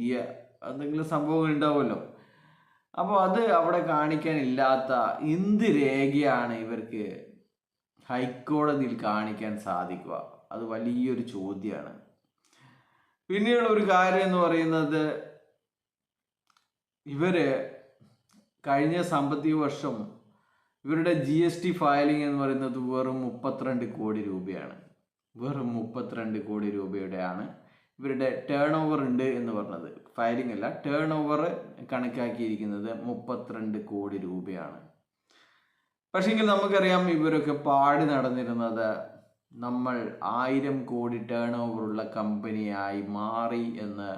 പുതിയ എന്തെങ്കിലും സംഭവങ്ങൾ ഉണ്ടാവുമല്ലോ. അപ്പോൾ അത് അവിടെ കാണിക്കാനില്ലാത്ത എന്ത് രേഖയാണ് ഇവർക്ക് ഹൈക്കോടതിയിൽ കാണിക്കാൻ സാധിക്കുക? അത് വലിയൊരു ചോദ്യമാണ്. പിന്നെയുള്ള ഒരു കാര്യം എന്ന് പറയുന്നത്, ഇവര് കഴിഞ്ഞ സാമ്പത്തിക വർഷം ഇവരുടെ GST ഫയലിംഗ് എന്ന് പറയുന്നത് വെറും 32 കോടി രൂപയാണ്. വെറും 32 കോടി രൂപയുടെയാണ് ഇവരുടെ ടേൺ ഓവർ ഉണ്ട് എന്ന് പറഞ്ഞത്. ഫയലിംഗ് അല്ല, ടേൺ ഓവർ കണക്കാക്കിയിരിക്കുന്നത് 32 കോടി രൂപയാണ്. പക്ഷെങ്കിൽ നമുക്കറിയാം ഇവരൊക്കെ പാടി നടന്നിരുന്നത് നമ്മൾ 1000 കോടി ടേൺ ഓവറുള്ള കമ്പനിയായി മാറി എന്ന്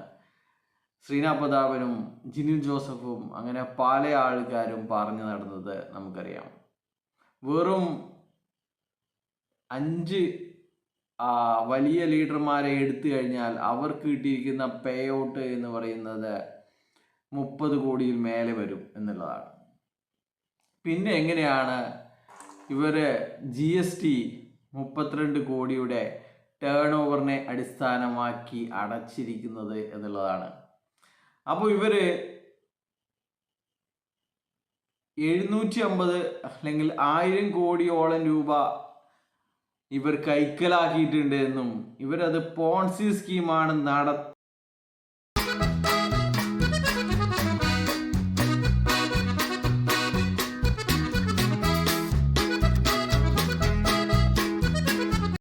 ശ്രീനാഥ് പ്രതാപനും ജിനിൽ ജോസഫും അങ്ങനെ പല ആൾക്കാരും പറഞ്ഞു നടന്നത് നമുക്കറിയാം. വെറും 5 വലിയ ലീഡർമാരെ എടുത്തു കഴിഞ്ഞാൽ അവർക്ക് കിട്ടിയിരിക്കുന്ന പേ ഔട്ട് എന്ന് പറയുന്നത് 30 കോടിയിൽ മേലെ വരും എന്നുള്ളതാണ്. പിന്നെ എങ്ങനെയാണ് ഇവര് GST 32 കോടിയുടെ ടേൺ ഓവറിനെ അടിസ്ഥാനമാക്കി അടച്ചിരിക്കുന്നത് എന്നുള്ളതാണ്. അപ്പോൾ ഇവര് 750 അല്ലെങ്കിൽ 1000 കോടിയോളം രൂപ ഇവർ കൈക്കലാക്കിയിട്ടുണ്ട് എന്നും ഇവരത് പോൺസി സ്കീമാണ്